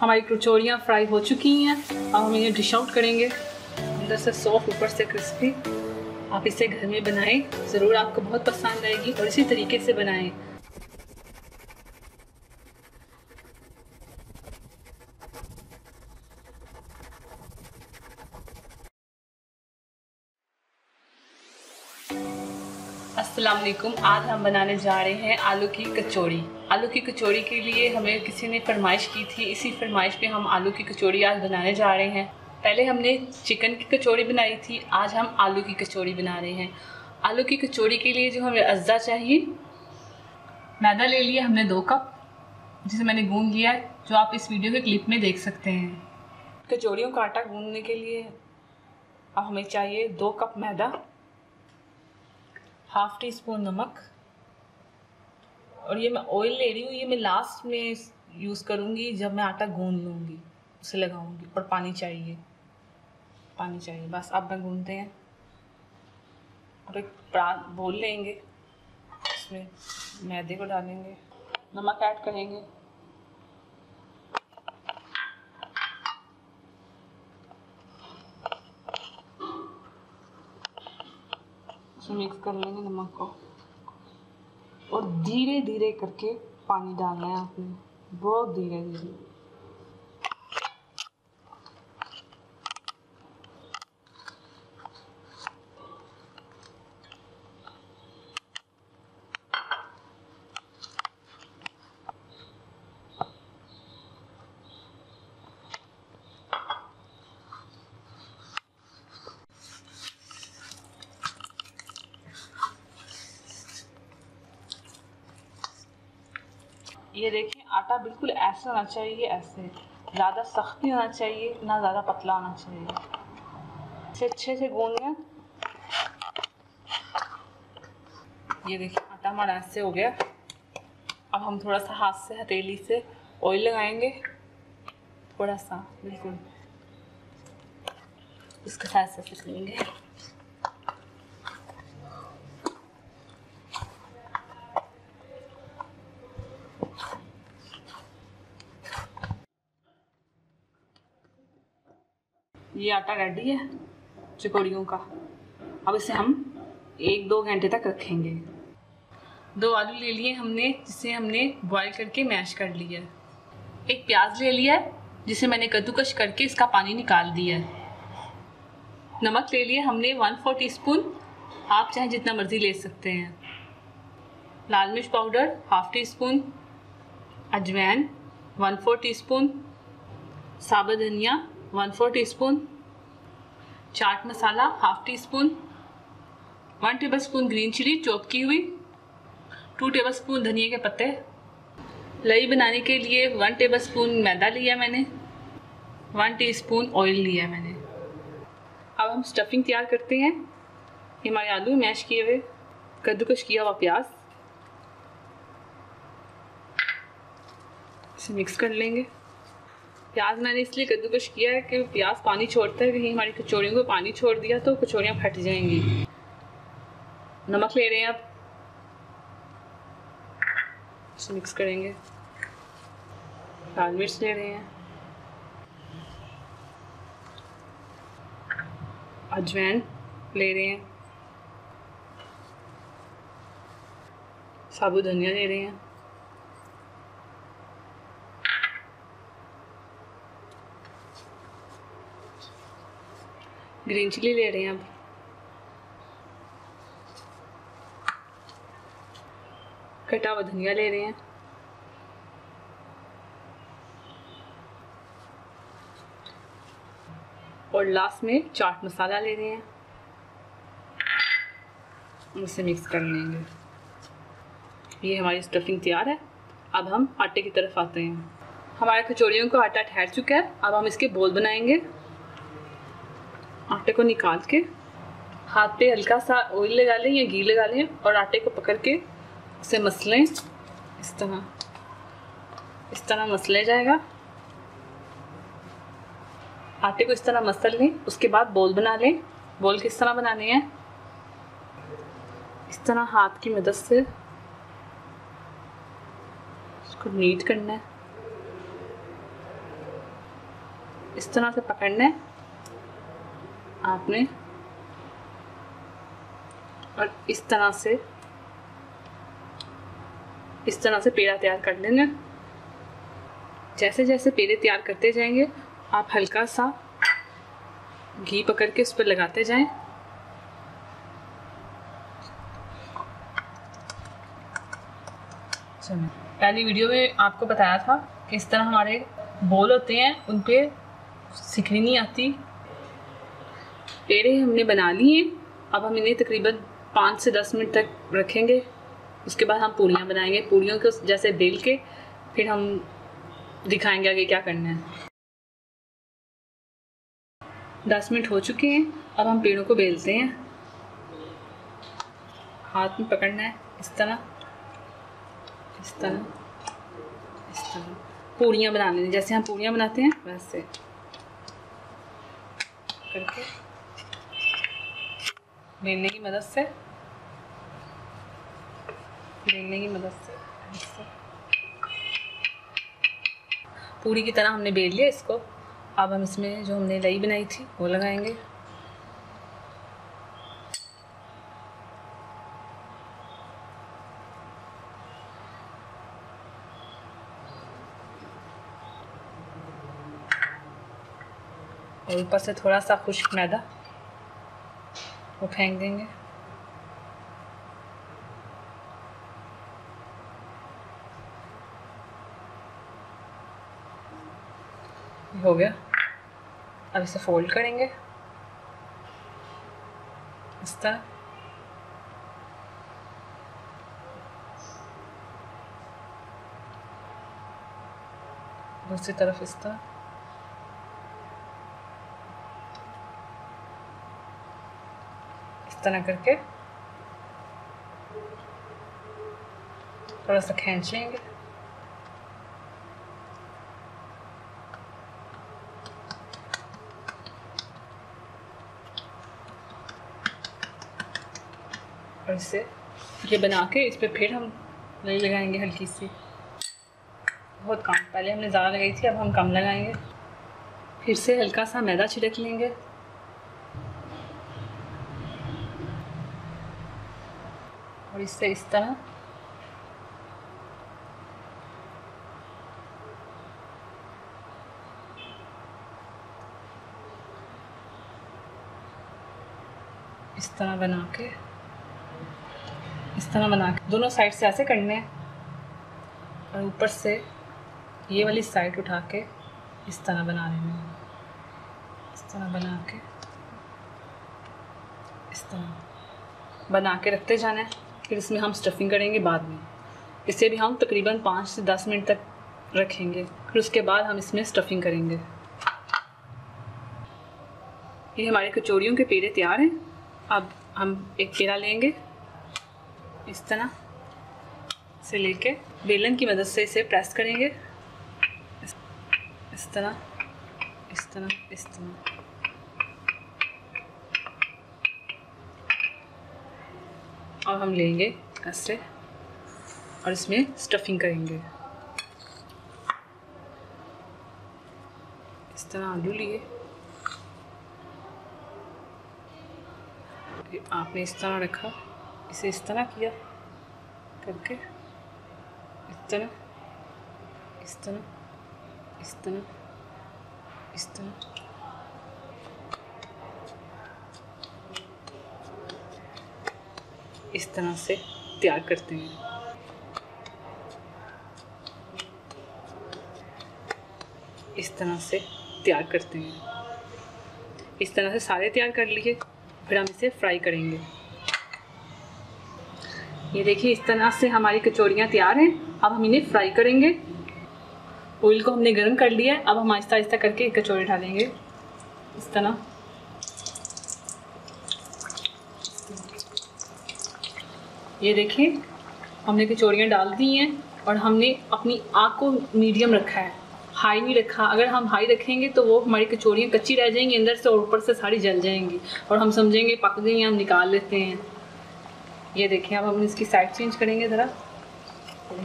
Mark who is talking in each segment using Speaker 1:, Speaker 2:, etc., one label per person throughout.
Speaker 1: हमारी कचौरियाँ फ्राई हो चुकी हैं। अब हम इन्हें डिश आउट करेंगे। अंदर से सॉफ्ट, ऊपर से क्रिस्पी। आप इसे घर में बनाएं, ज़रूर आपको बहुत पसंद आएगी और इसी तरीके से बनाएं। अस्सलाम वालेकुम। आज हम बनाने जा रहे हैं आलू की कचौड़ी। आलू की कचौड़ी के लिए हमें किसी ने फरमाइश की थी, इसी फरमाइश पे हम आलू की कचौड़ी आज बनाने जा रहे हैं। पहले हमने चिकन की कचौड़ी बनाई थी, आज हम आलू की कचौड़ी बना रहे हैं। आलू की कचौड़ी के लिए जो हमें अज्जा चाहिए, मैदा ले लिया हमने 2 कप, जिसे मैंने गूंद लिया है, जो आप इस वीडियो के क्लिप में देख सकते हैं। कचौड़ियों का आटा गूंदने के लिए अब हमें चाहिए 2 कप मैदा, हाफ टी स्पून नमक, और ये मैं ऑयल ले रही हूँ, ये मैं लास्ट में यूज़ करूँगी जब मैं आटा गूंद लूँगी, उसे लगाऊँगी। और पानी चाहिए, बस। अब मैं गूंदते हैं और एक बोल लेंगे, उसमें मैदे को डालेंगे, नमक ऐड करेंगे, उसमें मिक्स कर लेंगे नमक को, और धीरे धीरे करके पानी डालना है आपने, बहुत धीरे धीरे। ये देखिए, आटा बिल्कुल ऐसा होना चाहिए, ऐसे। ज़्यादा सख्त नहीं होना चाहिए, ना ज़्यादा पतला होना चाहिए। इसे अच्छे से गूंदना। ये देखिए, आटा हमारा ऐसे हो गया। अब हम थोड़ा सा हाथ से, हथेली से ऑयल लगाएंगे, थोड़ा सा, बिल्कुल इसके साथ से सेकेंगे। ये आटा रेडी है चकोड़ियों का। अब इसे हम 1-2 घंटे तक रखेंगे। 2 आलू ले लिए हमने, जिसे हमने बॉईल करके मैश कर लिया। एक प्याज ले लिया है, जिसे मैंने कद्दूकश करके इसका पानी निकाल दिया है। नमक ले लिया हमने 1/4 टीस्पून, आप चाहे जितना मर्जी ले सकते हैं। लाल मिर्च पाउडर हाफ टी स्पून, अजवाइन 1/4 टीस्पून, साबुत धनिया 1/4 teaspoon, chaat masala half teaspoon, 1 tablespoon green chilli chop की हुई, 2 टेबलस्पून धनिया के पत्ते। लई बनाने के लिए 1 टेबलस्पून मैदा लिया मैंने, 1 टीस्पून ऑयल लिया मैंने। अब हम स्टफिंग तैयार करते हैं। ये हमारे आलू मैश किए हुए, कद्दूकश किया हुआ प्याज, इसे मिक्स कर लेंगे। प्याज मैंने इसलिए कद्दूकश किया है कि प्याज पानी छोड़ता है, कहीं हमारी कचौड़ियों को पानी छोड़ दिया तो कचौड़ियाँ फट जाएंगी। नमक ले रहे हैं, अब इसे मिक्स करेंगे। लाल मिर्च ले रहे हैं, अजवाइन ले रहे हैं, साबुत धनिया ले रहे हैं, ग्रीन चिली ले रहे हैं, अब कटा हुआ धनिया ले रहे हैं, और लास्ट में चाट मसाला ले रहे हैं। उसे मिक्स कर लेंगे। ये हमारी स्टफिंग तैयार है। अब हम आटे की तरफ आते हैं। हमारे कचौड़ियों का आटा ठहर चुका है। अब हम इसके बोल बनाएंगे। आटे को निकाल के हाथ पे हल्का सा ऑयल लगा लें या घी लगा लें, और आटे को पकड़ के उसे मसलें। इस तरह मसले जाएगा। आटे को इस तरह मसल लें। उसके बाद बोल बना लें। बोल किस तरह बनाने हैं, इस तरह हाथ की मदद से इसको नीट करना है। इस तरह से पकड़ना है आपने और इस तरह से पेड़ा तैयार कर लेना। जैसे जैसे पेड़े तैयार करते जाएंगे आप हल्का सा घी पकड़ के उस पर लगाते जाएं। पहली वीडियो में आपको बताया था कि इस तरह हमारे बोल होते हैं, उन पे सिकड़ी नहीं आती। पेड़े हमने बना लिए। अब हम इन्हें तकरीबन 5 से 10 मिनट तक रखेंगे। उसके बाद हम पूड़ियाँ बनाएंगे। पूड़ियों को जैसे बेल के फिर हम दिखाएंगे आगे क्या करना है। 10 मिनट हो चुके हैं। अब हम पेड़ों को बेलते हैं। हाथ में पकड़ना है इस तरह पूड़ियाँ बना लेंगे। जैसे हम पूड़ियाँ बनाते हैं वैसे करके बेलने की मदद से पूरी की तरह हमने बेल लिया इसको। अब हम इसमें जो हमने लई बनाई थी वो लगाएंगे। और ऊपर से थोड़ा सा खुश्क मैदा वो फेंक देंगे। हो गया। अब इसे फोल्ड करेंगे इस तरह। दूसरी तरफ इस तरह। इस तरह करके थोड़ा सा खींच लेंगे। और इसे ये बना के इस पर फिर हम लई लगाएंगे हल्की सी। बहुत कम, पहले हमने ज़्यादा लगाई थी, अब हम कम लगाएंगे। फिर से हल्का सा मैदा छिड़क लेंगे। और इससे इस तरह बना के दोनों साइड से ऐसे करने हैं। और ऊपर से ये वाली साइड उठा के इस तरह बना लेना है। इस तरह बना के रखते जाना है। फिर इसमें हम स्टफिंग करेंगे बाद में। इसे भी हम तकरीबन 5 से 10 मिनट तक रखेंगे। फिर उसके बाद हम इसमें स्टफिंग करेंगे। ये हमारे कचौड़ियों के पेड़े तैयार हैं। अब हम एक पेड़ा लेंगे, इस तरह से लेके बेलन की मदद से इसे प्रेस करेंगे। इस तरह। और हम लेंगे ऐसे और इसमें स्टफिंग करेंगे। इस तरह आलू लिए, आपने इस तरह रखा, इसे इस तरह किया करके इस तरह इस तरह से तैयार करते हैं। इस तरह से सारे तैयार कर लिए। फिर हम इसे फ्राई करेंगे। ये देखिए इस तरह से हमारी कचौड़ियाँ तैयार हैं। अब हम इन्हें फ्राई करेंगे। ऑयल को हमने गर्म कर लिया है। अब हम आहिस्ता आहिस्ता करके कचौड़ी डालेंगे इस तरह। ये देखिए हमने कचौड़ियाँ डाल दी हैं और हमने अपनी आग को मीडियम रखा है, हाई नहीं रखा। अगर हम हाई रखेंगे तो वो हमारी कचौड़ियाँ कच्ची रह जाएंगी अंदर से और ऊपर से सारी जल जाएंगी और हम समझेंगे पक गई हैं, हम निकाल लेते हैं। ये देखिए अब हम इसकी साइड चेंज करेंगे ज़रा।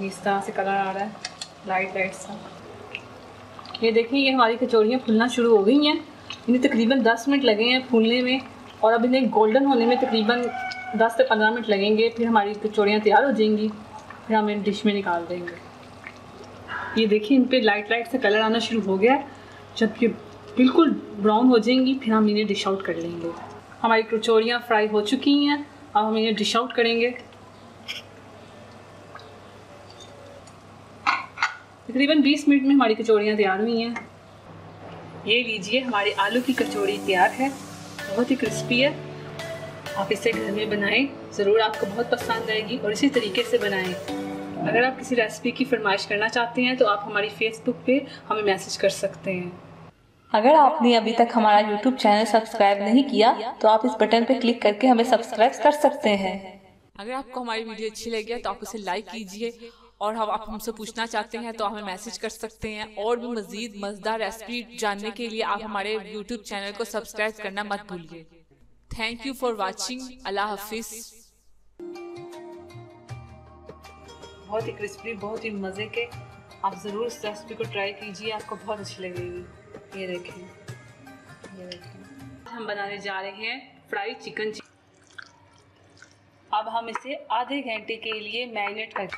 Speaker 1: इस तरह से कलर आ रहा है लाइट सा। ये देखिए, ये हमारी कचौड़ियाँ फूलना शुरू हो गई हैं। इन्हें तकरीबन 10 मिनट लगे हैं फूलने में और अब इन्हें गोल्डन होने में तकरीबन 10 से 15 मिनट लगेंगे। फिर हमारी कचौड़ियाँ तैयार हो जाएंगी, फिर हम इन डिश में निकाल देंगे। ये देखिए, इन पे लाइट लाइट से कलर आना शुरू हो गया है। जब ये बिल्कुल ब्राउन हो जाएंगी फिर हम इन्हें डिश आउट कर लेंगे। हमारी कचौड़ियाँ फ्राई हो चुकी हैं, अब हम इन्हें डिश आउट करेंगे। तकरीबन 20 मिनट में हमारी कचौड़ियाँ तैयार हुई हैं। ये लीजिए, हमारी आलू की कचौड़ी तैयार है। बहुत ही क्रिस्पी है। आप इसे घर में बनाएं, ज़रूर आपको बहुत पसंद आएगी और इसी तरीके से बनाएं। अगर आप किसी रेसिपी की फरमाइश करना चाहते हैं तो आप हमारी फेसबुक पे हमें मैसेज कर सकते हैं।
Speaker 2: अगर आपने अभी तक हमारा YouTube चैनल सब्सक्राइब नहीं किया तो आप इस बटन पर क्लिक करके हमें सब्सक्राइब कर सकते हैं।
Speaker 3: अगर आपको हमारी वीडियो अच्छी लगी तो आप उसे लाइक कीजिए और आप हमसे पूछना चाहते हैं तो आप हमें मैसेज कर सकते हैं। और भी मजीद मजेदार रेसिपी जानने के लिए आप हमारे YouTube चैनल को सब्सक्राइब करना मत भूलिए। Thank you for watching. अल्लाह हाफिज।
Speaker 1: बहुत ही क्रिस्पी, बहुत ही मज़े के। आप ज़रूर इस रेसिपी को ट्राई कीजिए, आपको बहुत अच्छी लगेगी। ये देखें, ये देखें। हम बनाने जा रहे हैं फ्राई चिकन। अब हम इसे आधे घंटे के लिए मैरिनेट कर